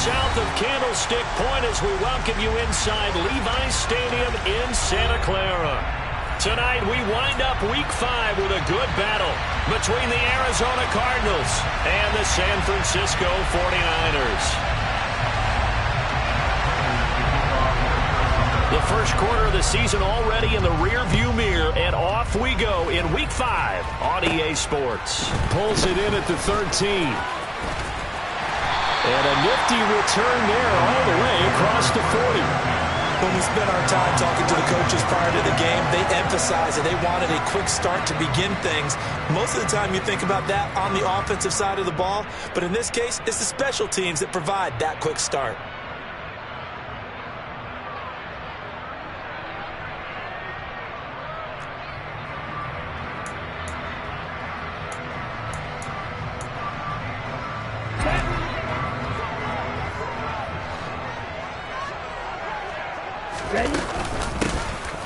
south of Candlestick Point as we welcome you inside Levi Stadium in Santa Clara. Tonight we wind up Week 5 with a good battle between the Arizona Cardinals and the San Francisco 49ers. The first quarter of the season already in the rearview mirror, and off we go in Week 5 on EA Sports. Pulls it in at the 13. And a nifty return there all the way across the 40. When we spent our time talking to the coaches prior to the game, they emphasized that they wanted a quick start to begin things. Most of the time you think about that on the offensive side of the ball, but in this case, it's the special teams that provide that quick start.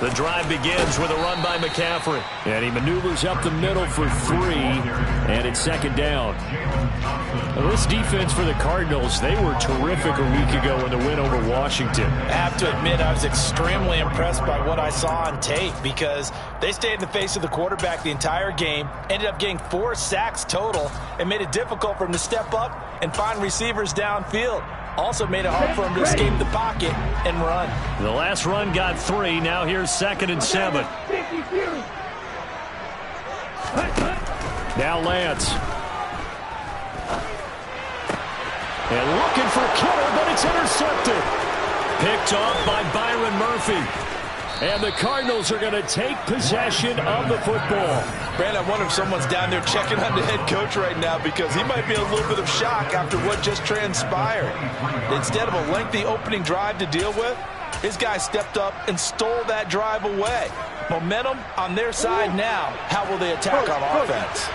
The drive begins with a run by McCaffrey. And he maneuvers up the middle for 3, and it's second down. Now, this defense for the Cardinals, they were terrific a week ago in the win over Washington. I have to admit, I was extremely impressed by what I saw on tape because they stayed in the face of the quarterback the entire game, ended up getting 4 sacks total, and made it difficult for him to step up and find receivers downfield. Also made it hard for him to escape the pocket and run. The last run got 3. Now here's 2nd and 7. Now Lance. And looking for Kittle, but it's intercepted. Picked off by Byron Murphy. And the Cardinals are going to take possession of the football. Brandon, I wonder if someone's down there checking on the head coach right now because he might be in a little bit of shock after what just transpired. Instead of a lengthy opening drive to deal with, his guy stepped up and stole that drive away. Momentum on their side now. How will they attack on offense?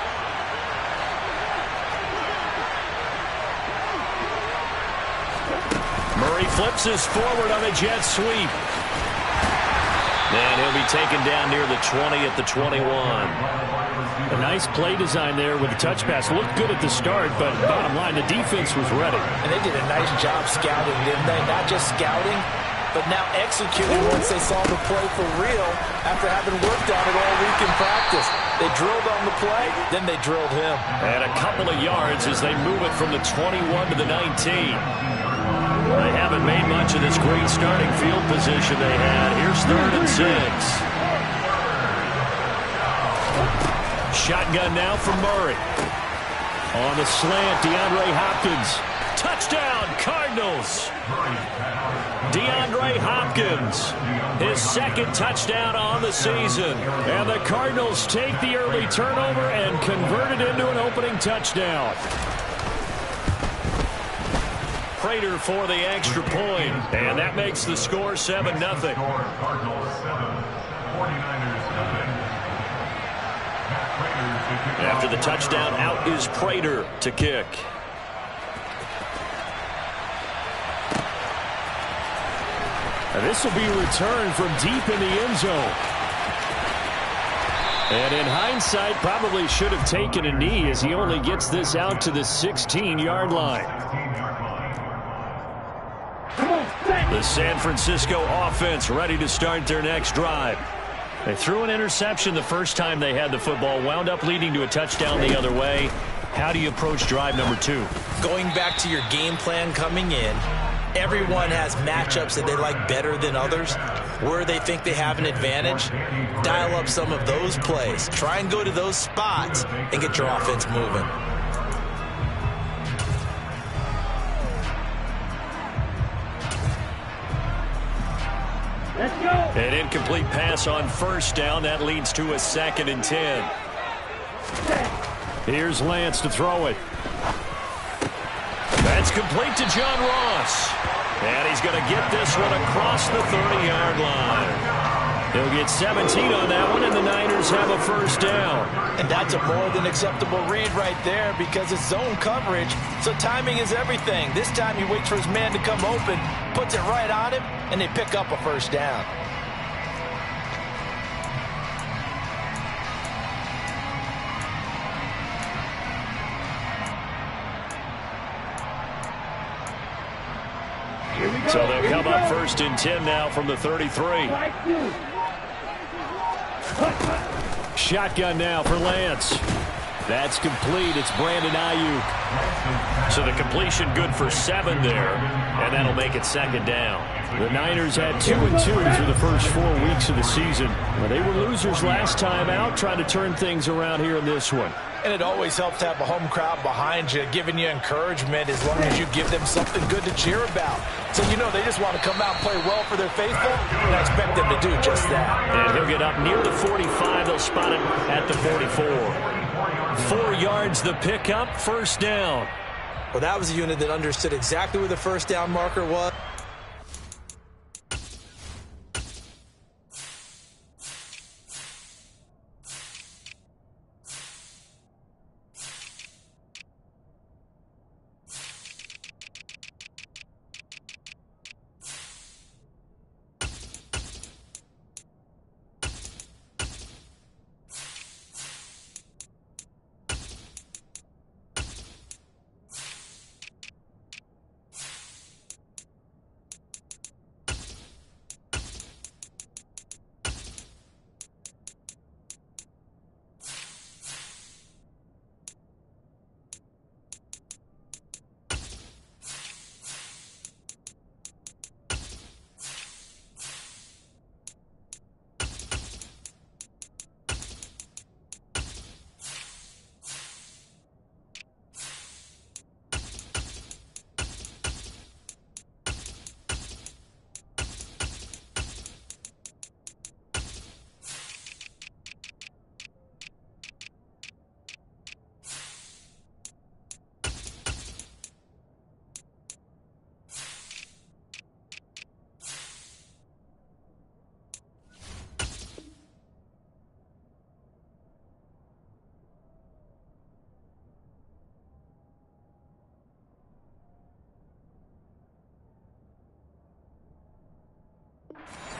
Murray flips us forward on a jet sweep. And he'll be taken down near the 20 at the 21. A nice play design there with the touch pass. Looked good at the start, but bottom line, the defense was ready. And they did a nice job scouting, didn't they? Not just scouting, but now executing once they saw the play for real after having worked on it all week in practice. They drilled on the play, then they drilled him. And a couple of yards as they move it from the 21 to the 19. They haven't made much of this great starting field position they had. Here's 3rd and 6. Shotgun now for Murray. On the slant, DeAndre Hopkins. Touchdown, Cardinals. DeAndre Hopkins, his 2nd touchdown on the season. And the Cardinals take the early turnover and convert it into an opening touchdown. Prater for the extra point, and that makes the score 7-0. After the touchdown, out is Prater to kick. And this will be returned from deep in the end zone. And in hindsight, probably should have taken a knee as he only gets this out to the 16-yard line. The San Francisco offense ready to start their next drive. They threw an interception the first time they had the football, wound up leading to a touchdown the other way. How do you approach drive number 2? Going back to your game plan coming in, everyone has matchups that they like better than others. Where they think they have an advantage, dial up some of those plays. Try and go to those spots and get your offense moving. An incomplete pass on first down. That leads to a 2nd and 10. Here's Lance to throw it. That's complete to John Ross. And he's going to get this one across the 30-yard line. He'll get 17 on that one, and the Niners have a first down. And that's a more than acceptable read right there because it's zone coverage, so timing is everything. This time he waits for his man to come open, puts it right on him, and they pick up a first down. So they'll come up 1st and 10 now from the 33. Shotgun now for Lance. That's complete. It's Brandon Ayuk. So the completion good for 7 there, and that'll make it 2nd down. The Niners had 2-2 through the first 4 weeks of the season. Well, they were losers last time out, trying to turn things around here in this one. And it always helps to have a home crowd behind you, giving you encouragement as long as you give them something good to cheer about. So you know they just want to come out and play well for their faithful, and I expect them to do just that. And he'll get up near the 45. They'll spot it at the 44. 4 yards the pickup, 1st down. Well, that was a unit that understood exactly where the 1st down marker was.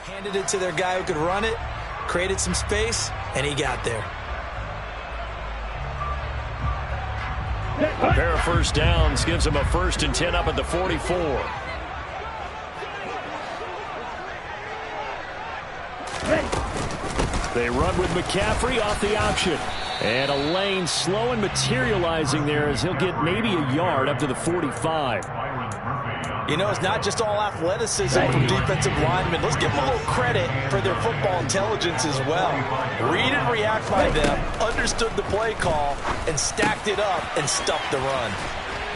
Handed it to their guy who could run it, created some space, and he got there. A pair of 1st downs gives them a 1st and 10 up at the 44. They run with McCaffrey off the option. And a lane slow and materializing there as he'll get maybe a yard up to the 45. You know, it's not just all athleticism from defensive linemen. Let's give them a little credit for their football intelligence as well. Read and react by them, understood the play call, and stacked it up and stuffed the run.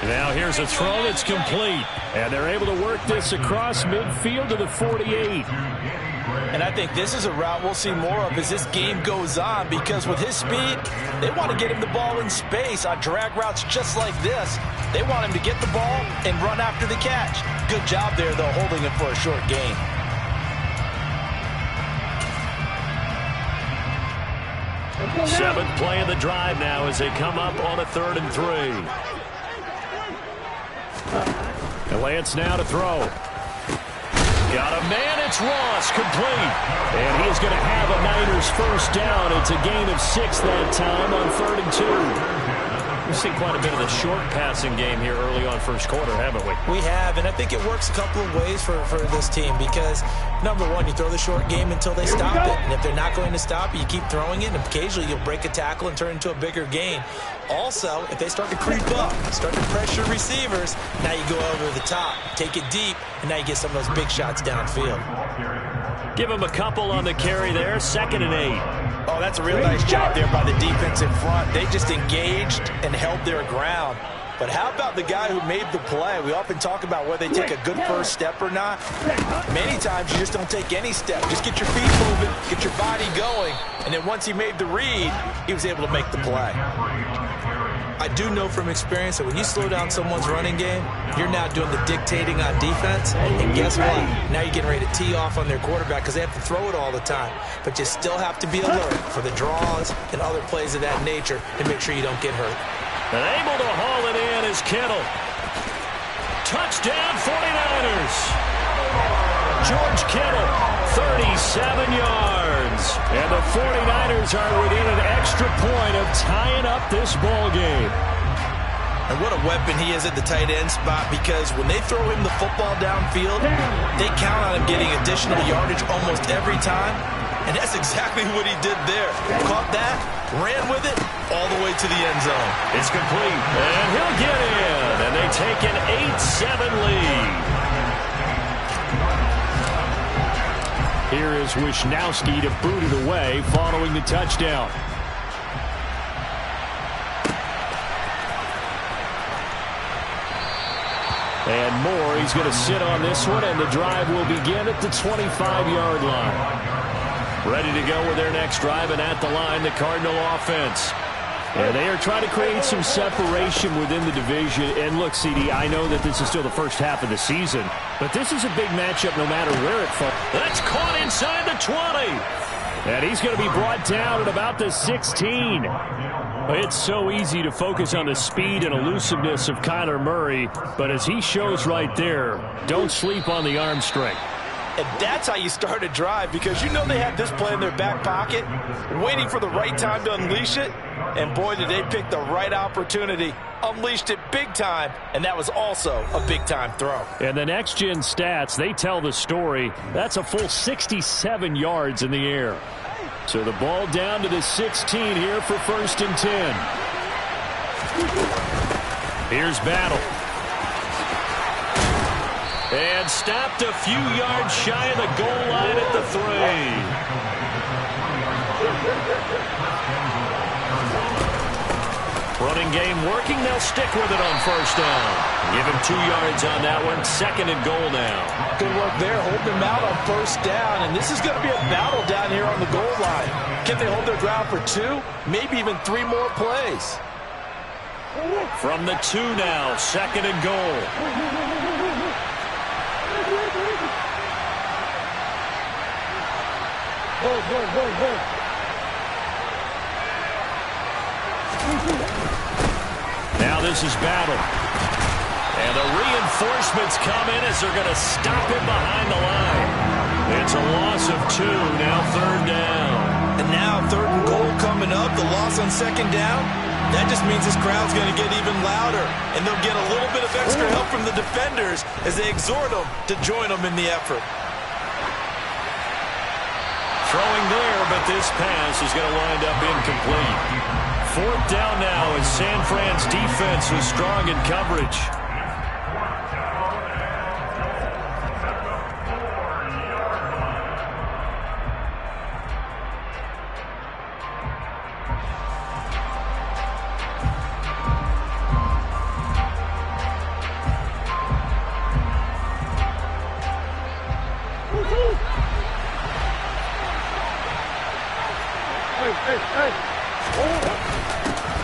Now here's a throw that's complete. And they're able to work this across midfield to the 48. And I think this is a route we'll see more of as this game goes on, because with his speed, they want to get him the ball in space on drag routes just like this. They want him to get the ball and run after the catch. Good job there, though, holding him for a short gain. Seventh play of the drive now as they come up on a 3rd and 3. And Lance now to throw. Got a man, it's Ross, complete. And he is going to have a Niners 1st down. It's a gain of 6 that time on 3rd and 2. We've seen quite a bit of the short passing game here early on 1st quarter, haven't we? We have, and I think it works a couple of ways for this team because, number one, you throw the short game until they stop it. And if they're not going to stop it, you keep throwing it, and occasionally you'll break a tackle and turn it into a bigger gain. Also, if they start to creep up, start to pressure receivers, now you go over the top, take it deep, and now you get some of those big shots downfield. Give him a couple on the carry there, 2nd and 8. Oh, that's a real nice job there by the defense in front. They just engaged and held their ground. But how about the guy who made the play? We often talk about whether they take a good first step or not. Many times you just don't take any step. Just get your feet moving, get your body going, and then once he made the read, he was able to make the play. I do know from experience that when you slow down someone's running game, you're now doing the dictating on defense, and guess what? Now you're getting ready to tee off on their quarterback because they have to throw it all the time. But you still have to be alert for the draws and other plays of that nature to make sure you don't get hurt. And able to haul it in is Kittle. Touchdown 49ers. George Kittle, 37 yards. And the 49ers are within an extra point of tying up this ball game. And what a weapon he is at the tight end spot, because when they throw him the football downfield, they count on him getting additional yardage almost every time. And that's exactly what he did there. Caught that, ran with it, all the way to the end zone. It's complete, and he'll get in. And they take an 8-7 lead. Here is Wisnowski to boot it away following the touchdown. And Moore, he's going to sit on this one, and the drive will begin at the 25-yard line. Ready to go with their next drive, and at the line, the Cardinal offense. And they are trying to create some separation within the division. And look, CD, I know that this is still the first half of the season, but this is a big matchup no matter where it falls. That's caught inside the 20. And he's going to be brought down at about the 16. It's so easy to focus on the speed and elusiveness of Kyler Murray, but as he shows right there, don't sleep on the arm strength. And that's how you start a drive, because you know they have this play in their back pocket, waiting for the right time to unleash it. And boy, did they pick the right opportunity. Unleashed it big time, and that was also a big-time throw. And the next-gen stats, they tell the story. That's a full 67 yards in the air. So the ball down to the 16 here for 1st and 10. Here's Battle. And stopped a few yards shy of the goal line at the 3. Running game working. They'll stick with it on 1st down. Give him 2 yards on that one. 2nd and goal now. Good work there. Hold them out on 1st down. And this is going to be a battle down here on the goal line. Can they hold their ground for 2? Maybe even 3 more plays. From the 2 now. 2nd and goal. Now this is Battle. And the reinforcements come in as they're going to stop him behind the line. It's a loss of 2, now 3rd down. And now 3rd and goal coming up, the loss on 2nd down. That just means this crowd's going to get even louder, and they'll get a little bit of extra help from the defenders as they exhort them to join them in the effort. Throwing there, but this pass is going to wind up incomplete. 4th down now as San Fran's defense was strong in coverage.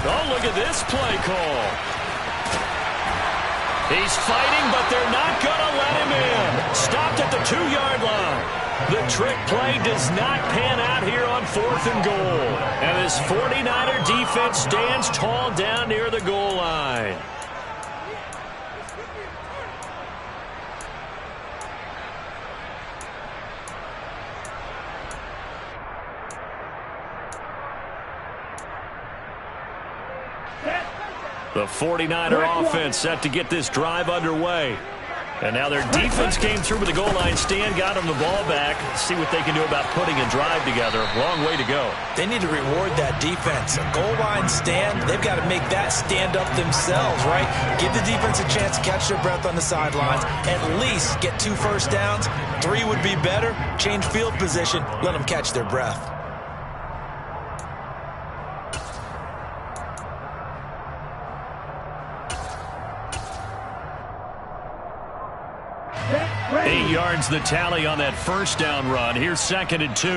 Oh, look at this play call. He's fighting, but they're not going to let him in. Stopped at the 2-yard line. The trick play does not pan out here on 4th and goal. And this 49er defense stands tall down near the goal line. The 49er offense set to get this drive underway. And now their defense came through with the goal line stand, got them the ball back. See what they can do about putting a drive together. Long way to go. They need to reward that defense. A goal line stand, they've got to make that stand up themselves, right? Give the defense a chance to catch their breath on the sidelines. At least get 2 first downs. 3 would be better. Change field position. Let them catch their breath. Eight yards the tally on that 1st down run. Here's 2nd and 2.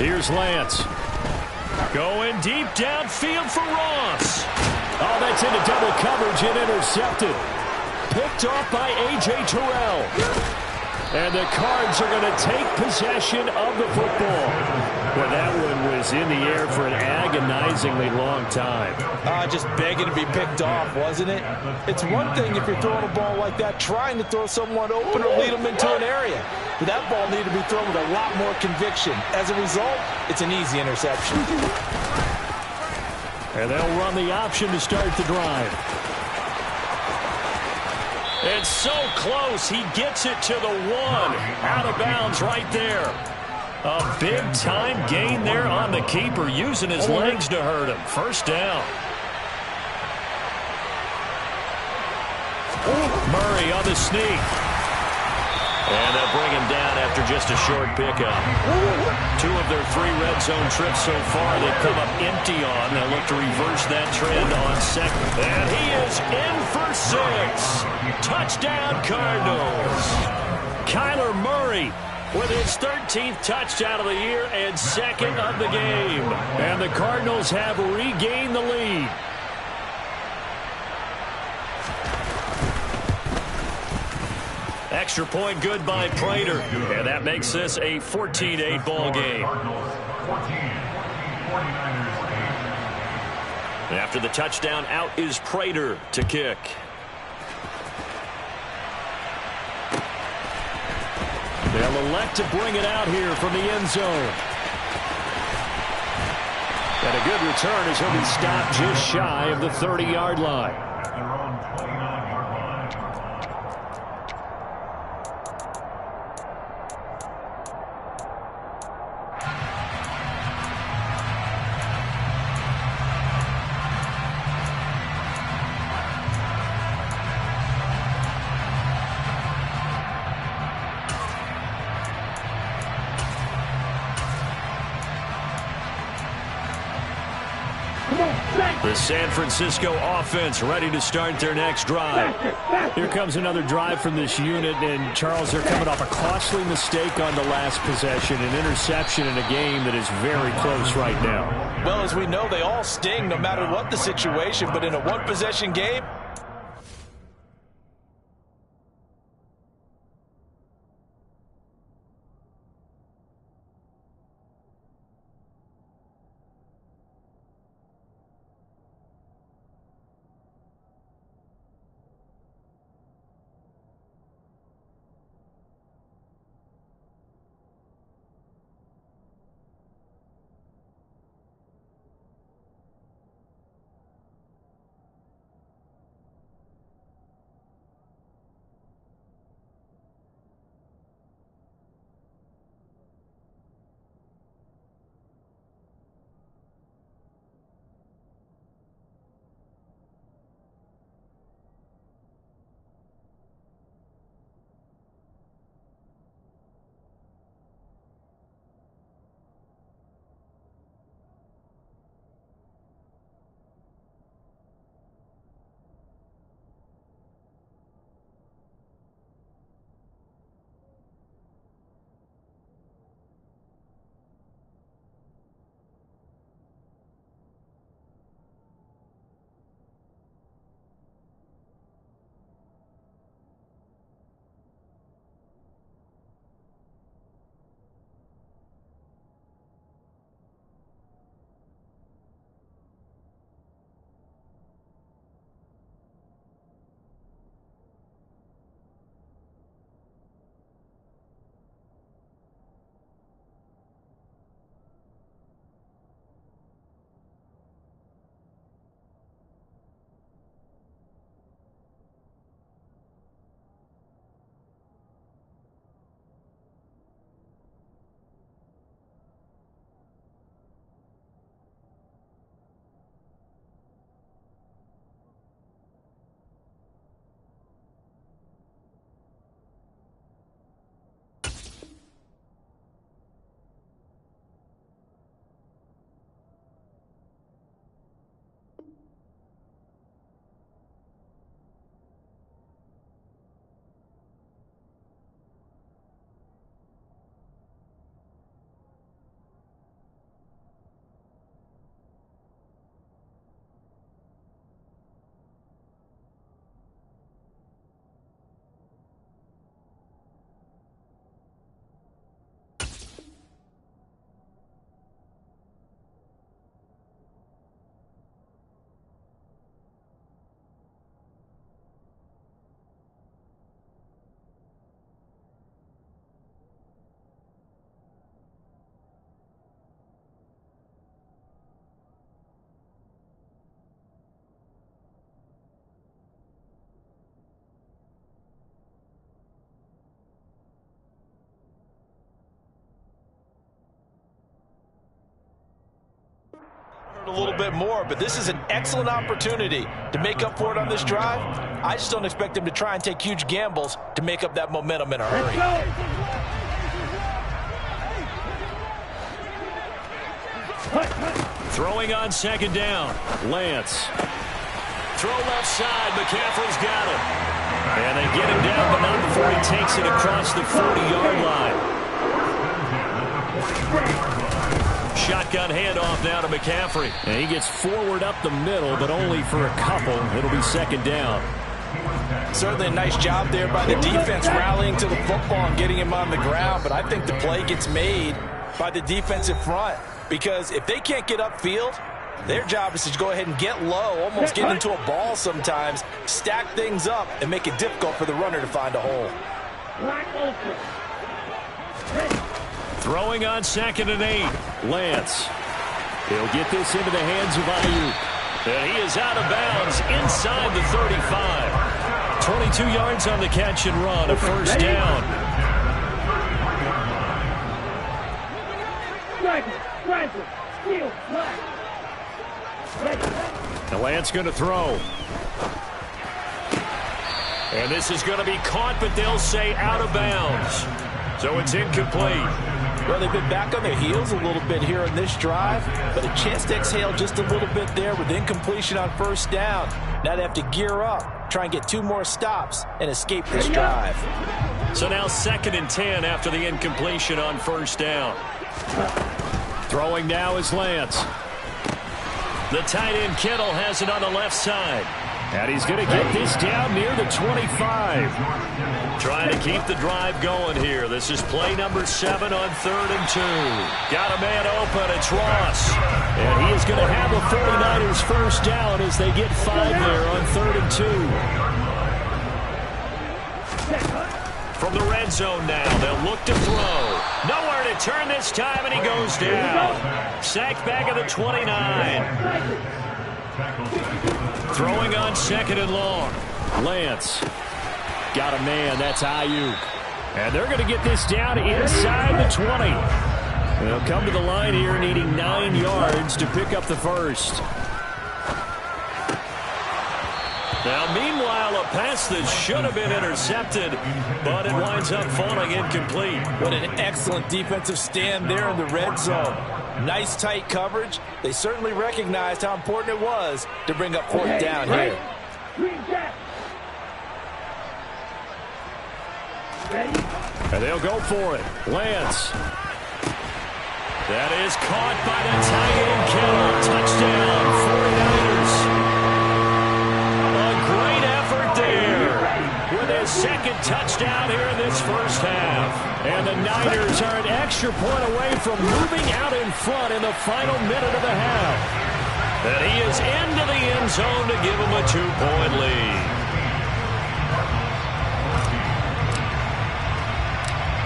Here's Lance. Going deep downfield for Ross. Oh, that's into double coverage and intercepted. Picked off by A.J. Terrell. And the Cards are going to take possession of the football. Well, that one was in the air for an agonizingly long time. Just begging to be picked off, wasn't it? It's one thing if you're throwing a ball like that, trying to throw someone open or lead them into an area. but that ball needed to be thrown with a lot more conviction. As a result, it's an easy interception. And they'll run the option to start the drive. It's so close. He gets it to the 1. Out of bounds right there. A big-time gain there on the keeper, using his legs to hurt him. First down. Murray on the sneak. And they'll bring him down after just a short pickup. 2 of their 3 red zone trips so far they've come up empty on. They'll look to reverse that trend on second. And he is in for 6. Touchdown, Cardinals. Kyler Murray with his 13th touchdown of the year and 2nd of the game. And the Cardinals have regained the lead. Extra point good by Prater. And that makes this a 14-8 ball game. After the touchdown, out is Prater to kick. They'll elect to bring it out here from the end zone. And a good return as he'll be stopped just shy of the 30-yard line. The San Francisco offense ready to start their next drive. Here comes another drive from this unit, and Charles, they're coming off a costly mistake on the last possession, an interception in a game that is very close right now. Well, as we know, they all sting no matter what the situation, but in a one-possession game, A little bit more, but this is an excellent opportunity to make up for it on this drive. I just don't expect him to try and take huge gambles to make up that momentum in a hurry. Throwing on second down. Lance. Throw left side. McCaffrey's got him. And they get him down, but not before he takes it across the 40-yard line. Shotgun handoff now to McCaffrey. And he gets forward up the middle, but only for a couple. It'll be second down. Certainly a nice job there by the defense rallying to the football and getting him on the ground, but I think the play gets made by the defensive front because if they can't get upfield, their job is to go ahead and get low, almost get into a ball sometimes, stack things up, and make it difficult for the runner to find a hole. Throwing on 2nd and 8. Lance. He'll get this into the hands of Ayuk. And he is out of bounds inside the 35. 22 yards on the catch and run, a first down. The Lance going to throw. And this is going to be caught, but they'll say out of bounds. So it's incomplete. Well, they've been back on their heels a little bit here on this drive, but a chance to exhale just a little bit there with incompletion on first down. Now they have to gear up, try and get 2 more stops, and escape this drive. So now 2nd and 10 after the incompletion on first down. Throwing now is Lance. The tight end Kittle has it on the left side. And he's going to get this down near the 25. Trying to keep the drive going here. This is play number 7 on 3rd and 2. Got a man open. It's Ross. And he is going to have the 49ers first down as they get 5 there on 3rd and 2. From the red zone now, they'll look to throw. Nowhere to turn this time, and he goes down. Sacked back at the 29. Throwing on 2nd and long. Lance. Got a man. That's Ayuk. And they're going to get this down inside the 20. They'll come to the line here needing 9 yards to pick up the first. Now, meanwhile, a pass that should have been intercepted, but it winds up falling incomplete. What an excellent defensive stand there in the red zone. Nice tight coverage. They certainly recognized how important it was to bring up 4th down here. And they'll go for it. Lance. That is caught by the tight end Kittle. Touchdown, 49ers. A great effort there with his 2nd touchdown here in this first half. And the Niners are an extra point away from moving out in front in the final minute of the half. And he is into the end zone to give him a 2-point lead.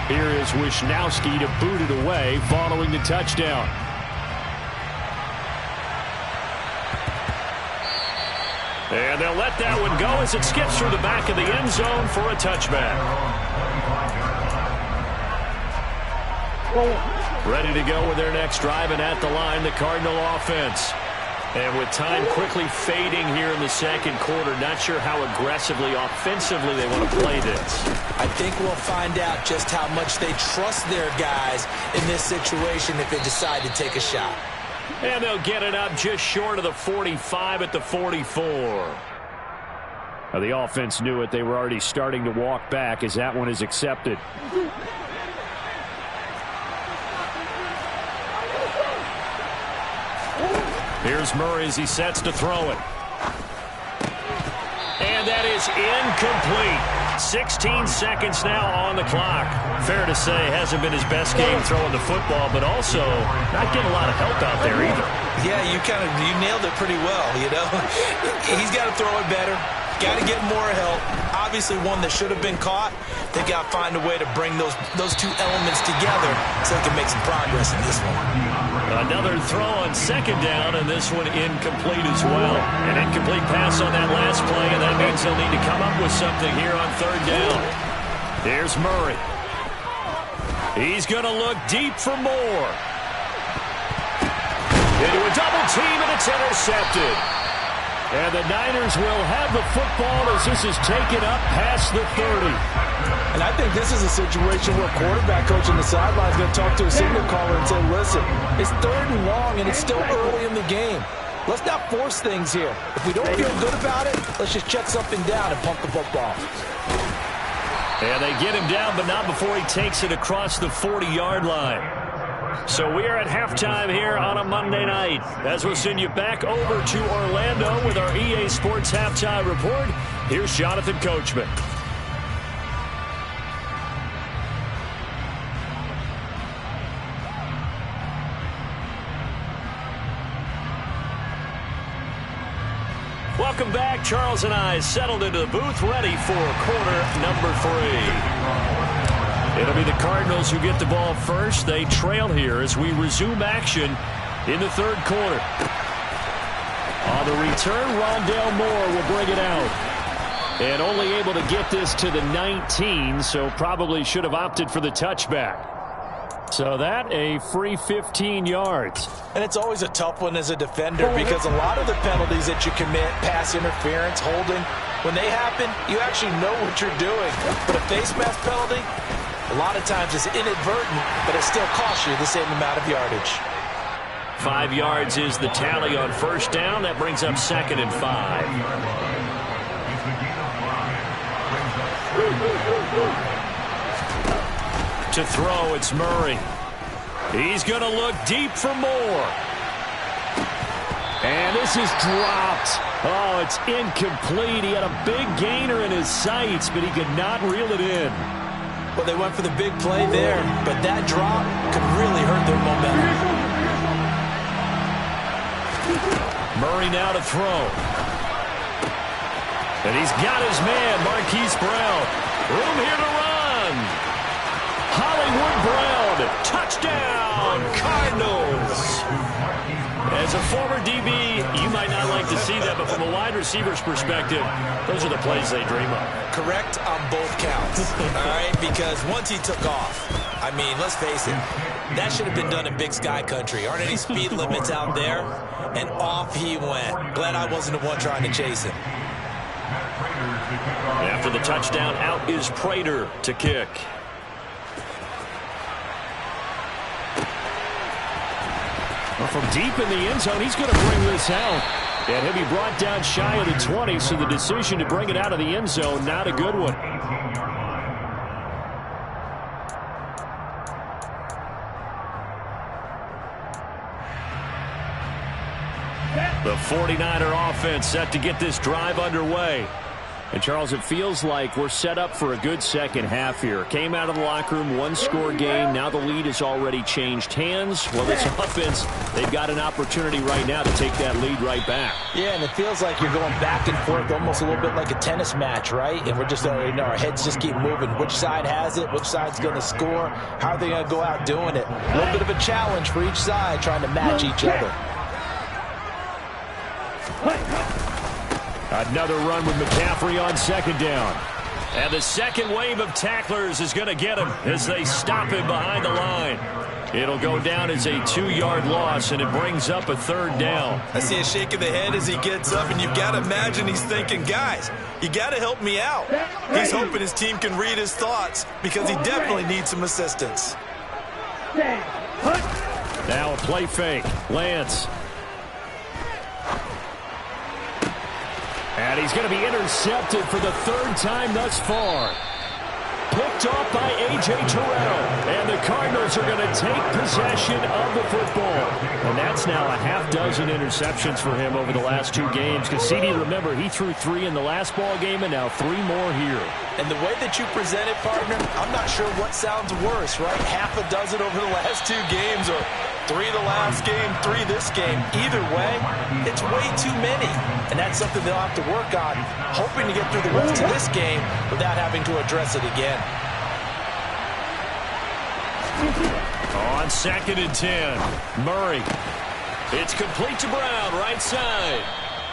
Here is Wisnowski to boot it away following the touchdown. And they'll let that one go as it skips through the back of the end zone for a touchback. Ready to go with their next drive, and at the line, the Cardinal offense. And with time quickly fading here in the second quarter, not sure how aggressively, offensively they want to play this. I think we'll find out just how much they trust their guys in this situation if they decide to take a shot. And they'll get it up just short of the 45 at the 44. Now, the offense knew it. They were already starting to walk back as that one is accepted. Here's Murray as he sets to throw it. And that is incomplete. 16 seconds now on the clock. Fair to say, hasn't been his best game throwing the football, but also not getting a lot of help out there either. Yeah, you nailed it pretty well, you know. He's got to throw it better. Got to get more help. Obviously one that should have been caught. They got to find a way to bring those 2 elements together so they can make some progress in this one. Another throw on second down, and this one incomplete as well. An incomplete pass on that last play, and that means they'll need to come up with something here on third down. Here's Murray. He's going to look deep for more. Into a double team, and it's intercepted. And the Niners will have the football as this is taken up past the 30. And I think this is a situation where a quarterback coach on the sideline is going to talk to a signal caller and say, listen, it's 3rd and long, and it's still early in the game. Let's not force things here. If we don't feel good about it, let's just check something down and pump the football. And they get him down, but not before he takes it across the 40-yard line. So we are at halftime here on a Monday night, as we'll send you back over to Orlando with our EA Sports Halftime Report. Here's Jonathan Coachman. Welcome back. Charles and I settled into the booth, ready for quarter number 3. It'll be the Cardinals who get the ball first. They trail here as we resume action in the 3rd quarter. On the return, Rondale Moore will bring it out. And only able to get this to the 19, so probably should have opted for the touchback. So that, a free 15 yards. And it's always a tough one as a defender because a lot of the penalties that you commit, pass interference, holding, when they happen, you actually know what you're doing. But a face mask penalty, a lot of times it's inadvertent, but it still costs you the same amount of yardage. 5 yards is the tally on first down. That brings up 2nd and 5. To throw, it's Murray. He's going to look deep for Moore. And this is dropped. Oh, it's incomplete. He had a big gainer in his sights, but he could not reel it in. Well, they went for the big play there, but that drop could really hurt their momentum. Murray now to throw. And he's got his man, Marquise Brown. Room here to run. Hollywood Brown, touchdown, Cardinals. As a former DB, you might not like to see that, but from a wide receiver's perspective, those are the plays they dream of. Correct on both counts, all right? Because once he took off, I mean, let's face it, that should have been done in Big Sky country. Aren't any speed limits out there? And off he went. Glad I wasn't the one trying to chase him. After the touchdown, out is Prater to kick. Well, from deep in the end zone, he's going to bring this out. And he'll be brought down shy of the 20, so the decision to bring it out of the end zone, not a good one. The 49er offense set to get this drive underway. And, Charles, it feels like we're set up for a good second half here. Came out of the locker room, one-score game. Now the lead has already changed hands. Well, this offense, they've got an opportunity right now to take that lead right back. Yeah, and it feels like you're going back and forth, almost a little bit like a tennis match, right? And we're just already know our heads just keep moving. Which side has it? Which side's going to score? How are they going to go out doing it? A little bit of a challenge for each side, trying to match each other. Another run with McCaffrey on 2nd down. And the second wave of tacklers is going to get him as they stop him behind the line. It'll go down as a 2-yard loss, and it brings up a 3rd down. I see a shake of the head as he gets up, and you've got to imagine he's thinking, guys, you got to help me out. He's hoping his team can read his thoughts because he definitely needs some assistance. Now a play fake. Lance. And he's going to be intercepted for the 3rd time thus far. Picked off by A.J. Terrell. And the Cardinals are going to take possession of the football. And that's now a half-dozen interceptions for him over the last 2 games. Because, CD, remember, he threw 3 in the last ball game and now 3 more here. And the way that you present it, partner, I'm not sure what sounds worse, right? Half a dozen over the last 2 games or 3 the last game, 3 this game. Either way, it's way too many. And that's something they'll have to work on, hoping to get through the rest of this game without having to address it again. On 2nd and 10, Murray. It's complete to Brown, right side.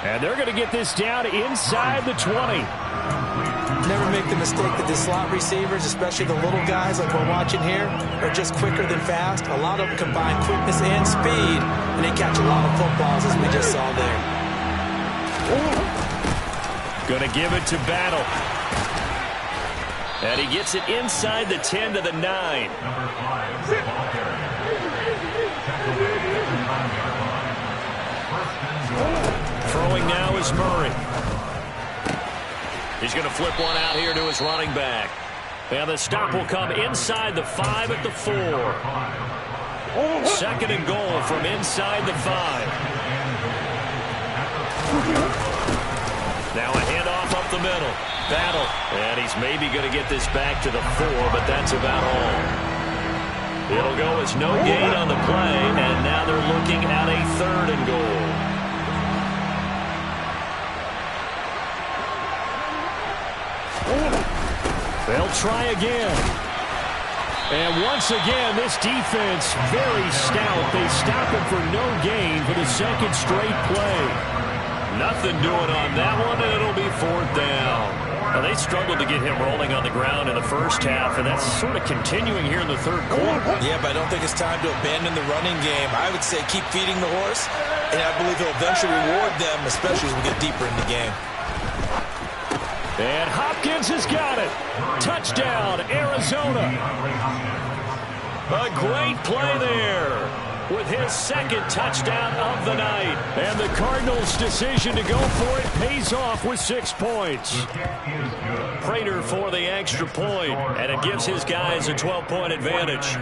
And they're going to get this down inside the 20. Never make the mistake that the slot receivers, especially the little guys like we're watching here, are just quicker than fast. A lot of them combine quickness and speed, and they catch a lot of footballs, as we just saw there. Going to give it to Battle. And he gets it inside the 10 to the 9. Throwing now is Murray. He's going to flip one out here to his running back. And the stop will come inside the 5 at the 4. 2nd and goal from inside the 5. Now a handoff up the middle. Battle. And he's maybe going to get this back to the 4, but that's about all. It'll go as no gain on the play, and now they're looking at a 3rd and goal. They'll try again. And once again, this defense very stout. They stop him for no gain for the 2nd straight play. Nothing doing on that one, and it'll be 4th down. Now, they struggled to get him rolling on the ground in the first half, and that's sort of continuing here in the 3rd quarter. Yeah, but I don't think it's time to abandon the running game. I would say keep feeding the horse, and I believe he'll eventually reward them, especially as we get deeper in the game. And Hopkins has got it. Touchdown, Arizona. A great play there with his 2nd touchdown of the night. And the Cardinals' decision to go for it pays off with 6 points. Prater for the extra point, and it gives his guys a 12-point advantage.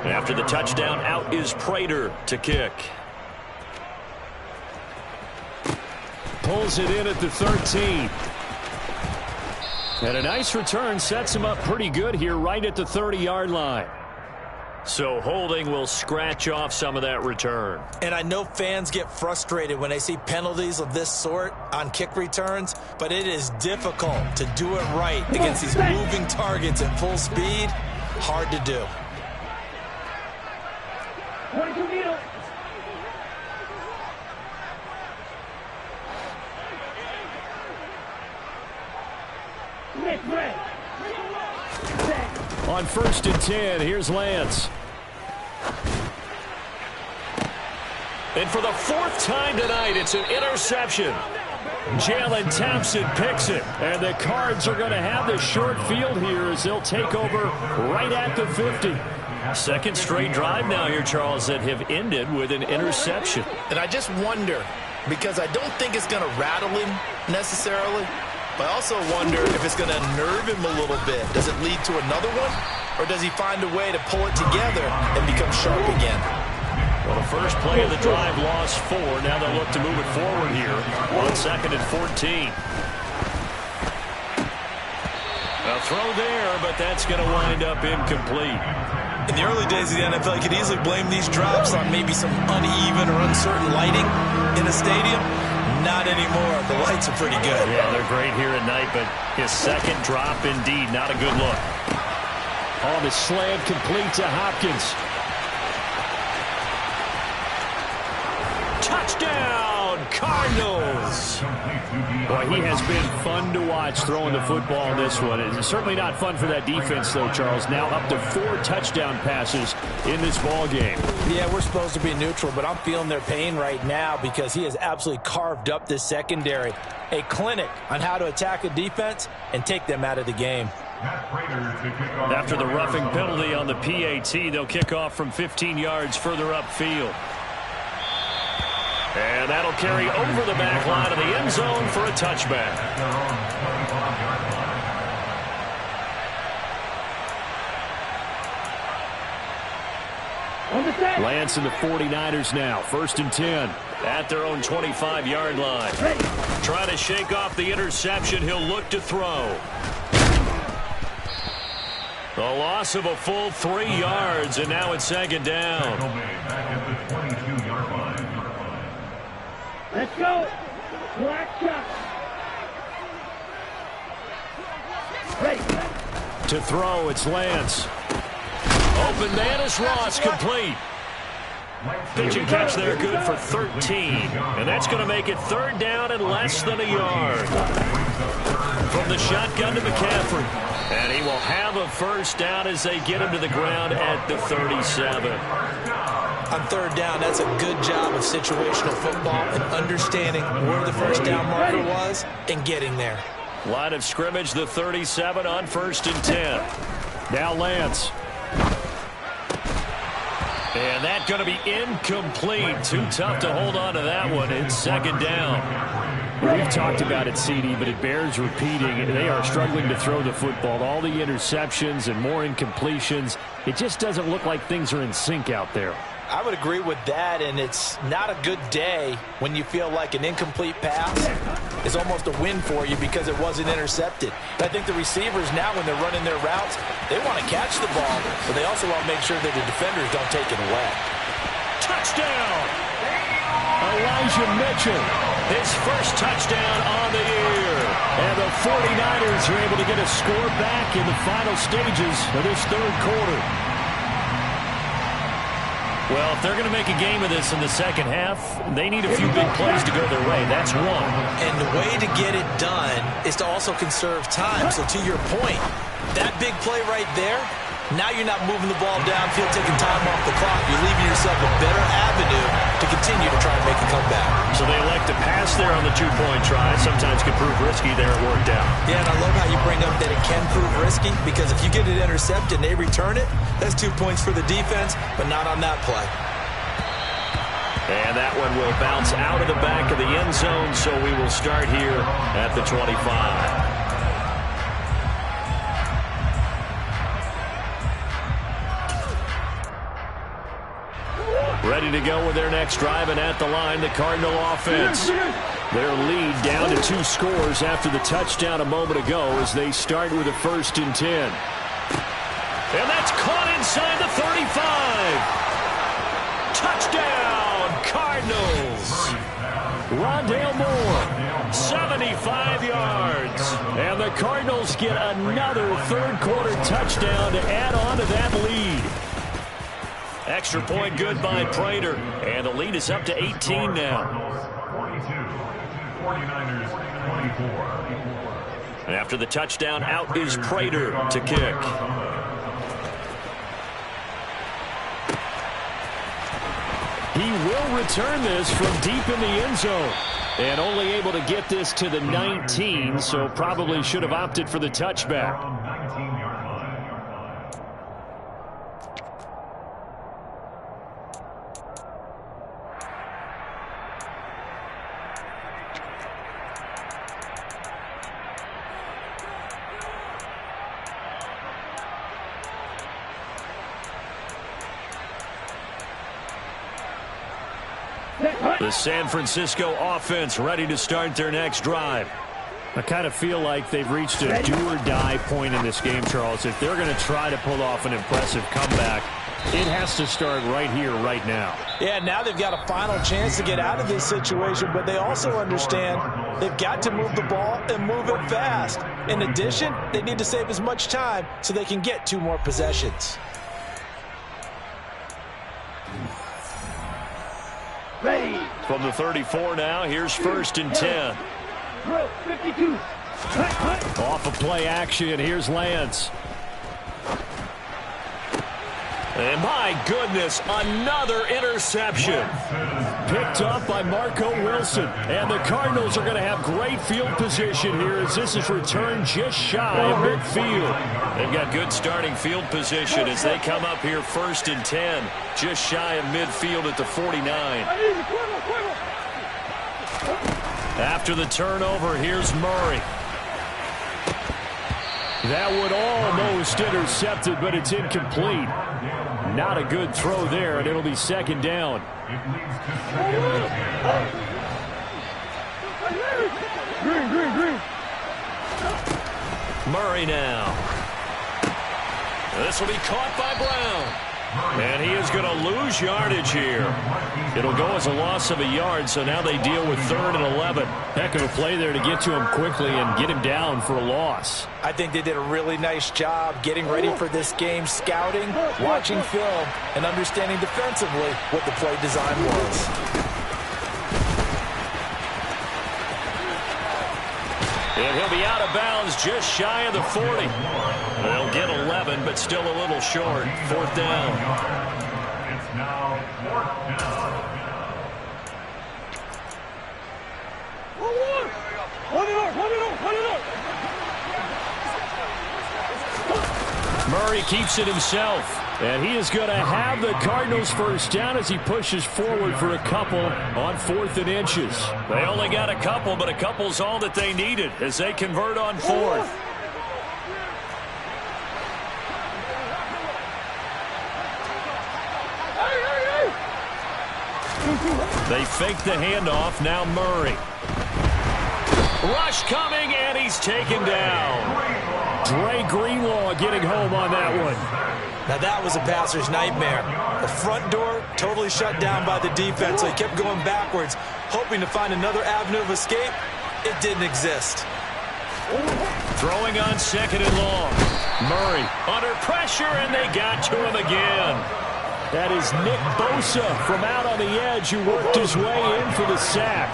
After the touchdown, out is Prater to kick. Pulls it in at the 13. And a nice return sets him up pretty good here right at the 30-yard line. So holding will scratch off some of that return. And I know fans get frustrated when they see penalties of this sort on kick returns, but it is difficult to do it right against these moving targets at full speed. Hard to do. 22 meters. On 1st and 10, here's Lance. And for the 4th time tonight, it's an interception. Jalen Thompson picks it, and the Cards are going to have the short field here as they'll take over right at the 50. 2nd straight drive now here, Charles, that have ended with an interception. And I just wonder, because I don't think it's going to rattle him necessarily, but I also wonder if it's going to nerve him a little bit. Does it lead to another one, or does he find a way to pull it together and become sharp again? Well, the first play of the drive lost 4. Now they'll look to move it forward here on 2nd and 14. A throw there, but that's going to wind up incomplete. In the early days of the NFL, you could easily blame these drops on maybe some uneven or uncertain lighting in a stadium. Not anymore. The lights are pretty good. Yeah, they're great here at night, but his 2nd drop indeed not a good look. On the slant, complete to Hopkins. Touchdown, Cardinals! Boy, he has been fun to watch throwing the football in this one. It's certainly not fun for that defense, though, Charles. Now up to 4 touchdown passes in this ball game. Yeah, we're supposed to be neutral, but I'm feeling their pain right now because he has absolutely carved up this secondary. A clinic on how to attack a defense and take them out of the game. After the roughing penalty on the PAT, they'll kick off from 15 yards further upfield. And that'll carry over the back line of the end zone for a touchback. Lance and the 49ers now. 1st and 10 at their own 25-yard line. Trying to shake off the interception. He'll look to throw. The loss of a full 3 yards, and now it's 2nd down. Let's go. Black shot. Ready. To throw, it's Lance. Open man is Ross, complete. Pitch and catch there, good for 13. And that's going to make it 3rd down and less than a yard. From the shotgun to McCaffrey. And he will have a 1st down as they get him to the ground at the 37. On 3rd down, that's a good job of situational football and understanding where the 1st down marker was and getting there. Line of scrimmage, the 37 on 1st and 10. Now Lance. And that's going to be incomplete. Too tough to hold on to that one. It's 2nd down. We've talked about it, CD, but it bears repeating. They are struggling to throw the football. All the interceptions and more incompletions. It just doesn't look like things are in sync out there. I would agree with that, and it's not a good day when you feel like an incomplete pass is almost a win for you because it wasn't intercepted. I think the receivers now, when they're running their routes, they want to catch the ball, but they also want to make sure that the defenders don't take it away. Touchdown! Elijah Mitchell, his 1st touchdown on the year. And the 49ers are able to get a score back in the final stages of this 3rd quarter. Well, if they're going to make a game of this in the 2nd half, they need a few big plays to go their way. That's one. And the way to get it done is to also conserve time. So to your point, that big play right there, now you're not moving the ball downfield, taking time off the clock. You're leaving yourself a better avenue to continue to try and make a comeback. So they elect to pass there on the 2-point try. Sometimes can prove risky there. It worked out. Yeah, and I love how you bring up that it can prove risky because if you get it intercepted and they return it, that's 2 points for the defense, but not on that play. And that one will bounce out of the back of the end zone, so we will start here at the 25. Ready to go with their next drive, and at the line, the Cardinal offense. Their lead down to 2 scores after the touchdown a moment ago as they start with a 1st and 10. And that's caught inside the 35. Touchdown, Cardinals. Rondale Moore, 75 yards. And the Cardinals get another 3rd quarter touchdown to add on to that lead. Extra point good by Prater. And the lead is up to 18 now. 49ers 24. And after the touchdown, out is Prater to kick. He will return this from deep in the end zone. And only able to get this to the 19, so probably should have opted for the touchback. The San Francisco offense ready to start their next drive. I kind of feel like they've reached a do-or-die point in this game, Charles. If they're going to try to pull off an impressive comeback, it has to start right here, right now. Yeah, now they've got a final chance to get out of this situation, but they also understand they've got to move the ball and move it fast. In addition, they need to save as much time so they can get 2 more possessions. Ready. From the 34 now, here's 1st and 10. 52. Off of play action, here's Lance. And my goodness, another interception. Picked up by Marco Wilson. And the Cardinals are going to have great field position here as this is returned just shy of midfield. They've got good starting field position as they come up here 1st and 10. Just shy of midfield at the 49. After the turnover, here's Murray. That would almost intercepted, but it's incomplete. Not a good throw there, and it'll be 2nd down. Murray now. This will be caught by Brown. And he is going to lose yardage here. It'll go as a loss of a yard, so now they deal with 3rd and 11. Heck of a play there to get to him quickly and get him down for a loss. I think they did a really nice job getting ready for this game, scouting, watching film, and understanding defensively what the play design was. And he'll be out of bounds just shy of the 40. They'll get 11, but still a little short. 4th down. It's now 4th down. Murray keeps it himself. And he is going to have the Cardinals first down as he pushes forward for a couple on 4th and inches. They only got a couple, but a couple's all that they needed as they convert on 4th. They fake the handoff. Now Murray. Rush coming, and he's taken down. Dre Greenlaw getting home on that one. Now that was a passer's nightmare. The front door totally shut down by the defense, so he kept going backwards, hoping to find another avenue of escape. It didn't exist. Throwing on 2nd and long. Murray under pressure, and they got to him again. That is Nick Bosa from out on the edge who worked his way in for the sack.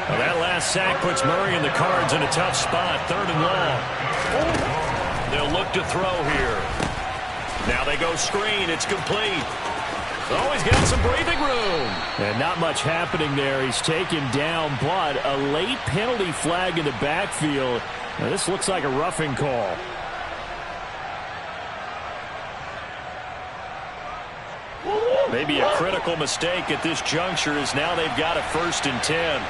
Well, that last sack puts Murray and the Cards in a tough spot. 3rd and long. They'll look to throw here. Now they go screen. It's complete. Oh, he's got some breathing room. And not much happening there. He's taken down, but a late penalty flag in the backfield. Now, this looks like a roughing call. Maybe a critical mistake at this juncture as now they've got a 1st and 10.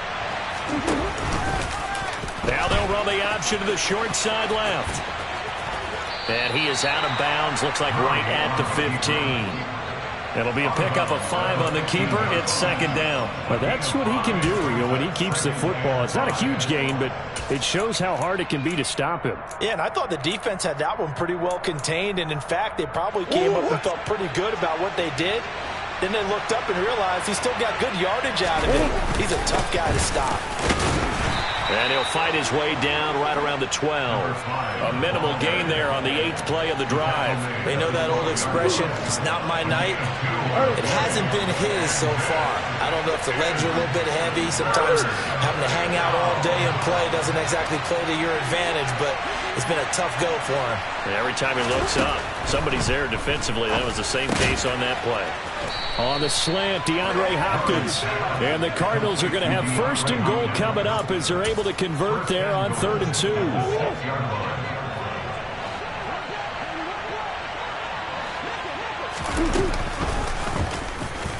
Now they'll run the option to the short side left. And he is out of bounds, looks like right at the 15. It'll be a pickup of 5 on the keeper. It's 2nd down. But that's what he can do, when he keeps the football. It's not a huge gain, but it shows how hard it can be to stop him. Yeah, and I thought the defense had that one pretty well contained, and in fact, they probably came up and felt pretty good about what they did. Then they looked up and realized he still got good yardage out of it. He's a tough guy to stop. And he'll fight his way down right around the 12. A minimal gain there on the 8th play of the drive. They know that old expression, it's not my night. It hasn't been his so far. I don't know if the legs are a little bit heavy. Sometimes having to hang out all day and play doesn't exactly play to your advantage, but it's been a tough go for him. And every time he looks up, somebody's there defensively. That was the same case on that play. On the slant, DeAndre Hopkins. And the Cardinals are going to have 1st and goal coming up as they're able to convert there on 3rd and 2.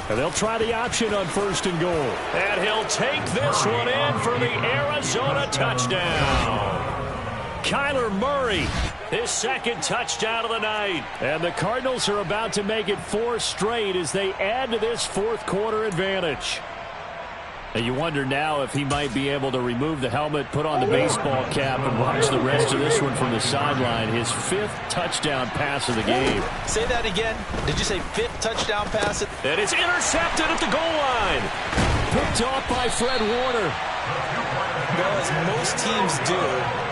And they'll try the option on 1st and goal. And he'll take this one in for the Arizona touchdown. Kyler Murray, his 2nd touchdown of the night. And the Cardinals are about to make it 4 straight as they add to this 4th quarter advantage. And you wonder now if he might be able to remove the helmet, put on the baseball cap, and watch the rest of this one from the sideline. His 5th touchdown pass of the game. Say that again. Did you say 5th touchdown pass? And it's intercepted at the goal line. Picked off by Fred Warner. Well, as most teams do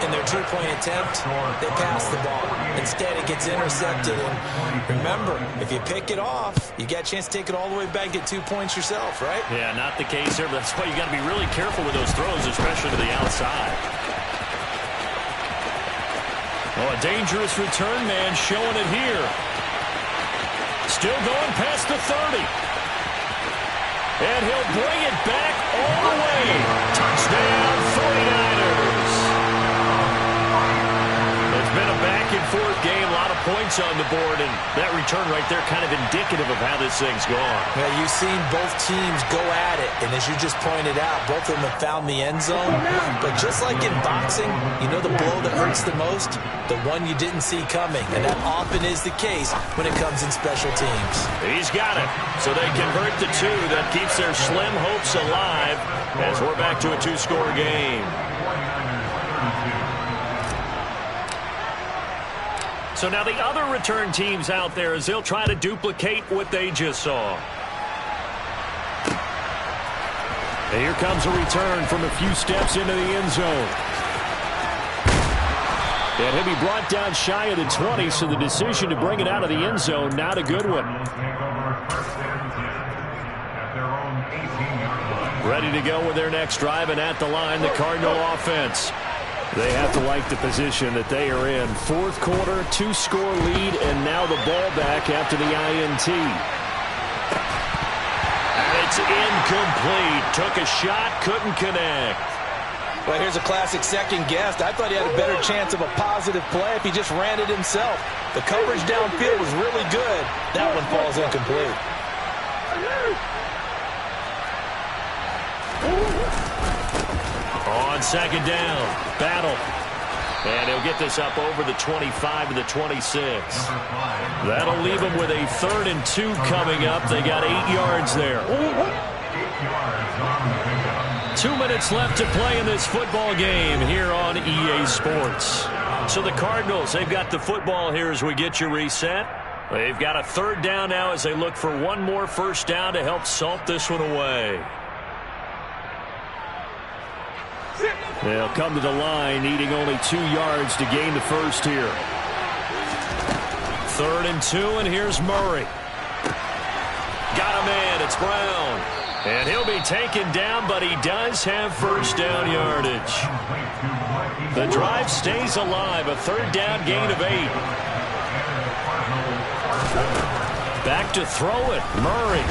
in their two-point attempt, they pass the ball. Instead, it gets intercepted. And remember, if you pick it off, you get a chance to take it all the way back and get 2 points yourself, right? Yeah, not the case here. But that's why you got to be really careful with those throws, especially to the outside. Oh, a dangerous return man showing it here. Still going past the 30. And he'll bring it back all the way. Touchdown, 49ers. It's been a back-and-forth game, a lot of points on the board, and that return right there kind of indicative of how this thing's gone. Well, you've seen both teams go at it, and as you just pointed out, both of them have found the end zone. But just like in boxing, you know the blow that hurts the most? The one you didn't see coming, and that often is the case when it comes in special teams. He's got it. So they convert the 2. That keeps their slim hopes alive as we're back to a 2-score game. So now the other return teams out there as they'll try to duplicate what they just saw. And here comes a return from a few steps into the end zone. And he'll be brought down shy of the 20, so the decision to bring it out of the end zone, not a good one. Ready to go with their next drive, and at the line, the Cardinal offense. They have to like the position that they are in. Fourth quarter, 2-score lead, and now the ball back after the INT. And it's incomplete. Took a shot, couldn't connect. Well, here's a classic second guess. I thought he had a better chance of a positive play if he just ran it himself. The coverage downfield was really good. That one falls incomplete. On second down, battle. And he'll get this up over the 25 to the 26. That'll leave him with a 3rd and 2 coming up. They got 8 yards there. 2 minutes left to play in this football game here on EA Sports. So the Cardinals, they've got the football here as we get you reset. They've got a 3rd down now as they look for one more first down to help salt this one away. They'll come to the line, needing only 2 yards to gain the first here. 3rd and 2, and here's Murray. Got a man, it's Brown. And he'll be taken down, but he does have first down yardage. The drive stays alive, a 3rd down gain of 8. Back to throw it, Murray.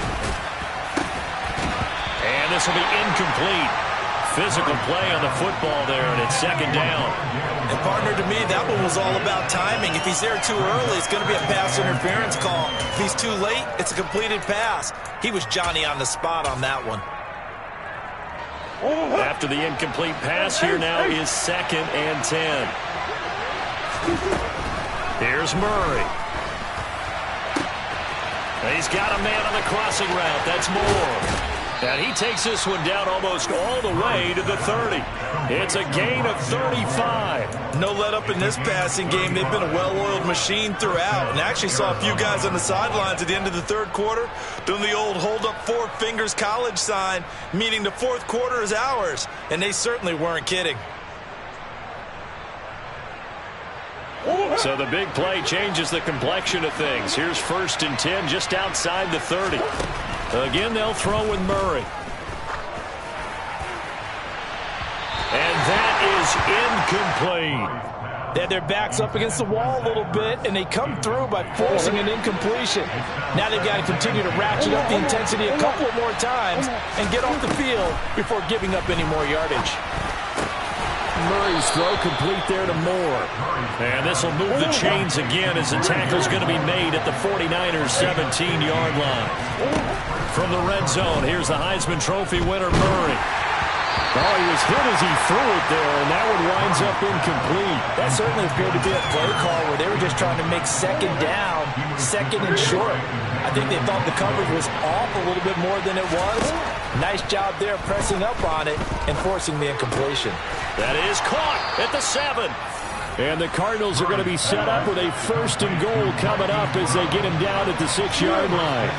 And this will be incomplete. Physical play on the football there, and it's 2nd down. And partner, to me, that one was all about timing. If he's there too early, it's going to be a pass interference call. If he's too late, it's a completed pass. He was Johnny on the spot on that one. After the incomplete pass, here now is 2nd and 10. Here's Murray. He's got a man on the crossing route. That's Moore. And he takes this one down almost all the way to the 30. It's a gain of 35. No let up in this passing game. They've been a well-oiled machine throughout. And actually saw a few guys on the sidelines at the end of the 3rd quarter doing the old hold up 4 fingers college sign, meaning the 4th quarter is ours. And they certainly weren't kidding. So the big play changes the complexion of things. Here's 1st and 10 just outside the 30. Again, they'll throw with Murray. And that is incomplete. They had their backs up against the wall a little bit, and they come through by forcing an incompletion. Now they've got to continue to ratchet up the intensity a couple more times and get off the field before giving up any more yardage. Murray's throw complete there to Moore. And this will move the chains again as the tackle's going to be made at the 49ers' 17-yard line. From the red zone, here's the Heisman Trophy winner, Murray. Oh, he was hit as he threw it there, and that one winds up incomplete. That certainly appeared to be a play call where they were just trying to make 2nd down, 2nd and short. I think they thought the coverage was off a little bit more than it was. Nice job there pressing up on it and forcing the incompletion. That is caught at the 7. And the Cardinals are going to be set up with a 1st and goal coming up as they get him down at the 6-yard line.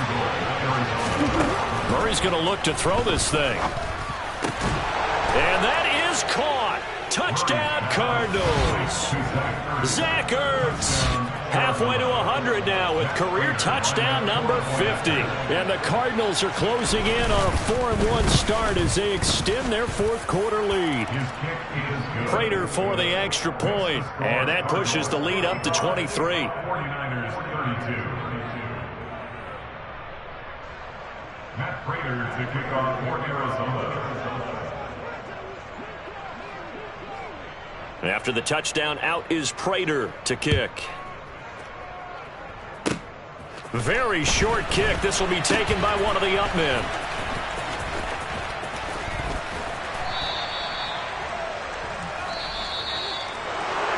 Murray's going to look to throw this thing. And that is caught. Touchdown, Cardinals. Zach Ertz. Halfway to 100 now with career touchdown number 50. And the Cardinals are closing in on a 4-1 start as they extend their 4th quarter lead. Prater for the extra point. And that pushes the lead up to 23. 49ers 32. Matt Prater to kick off for Arizona. After the touchdown, out is Prater to kick. Very short kick. This will be taken by one of the up men.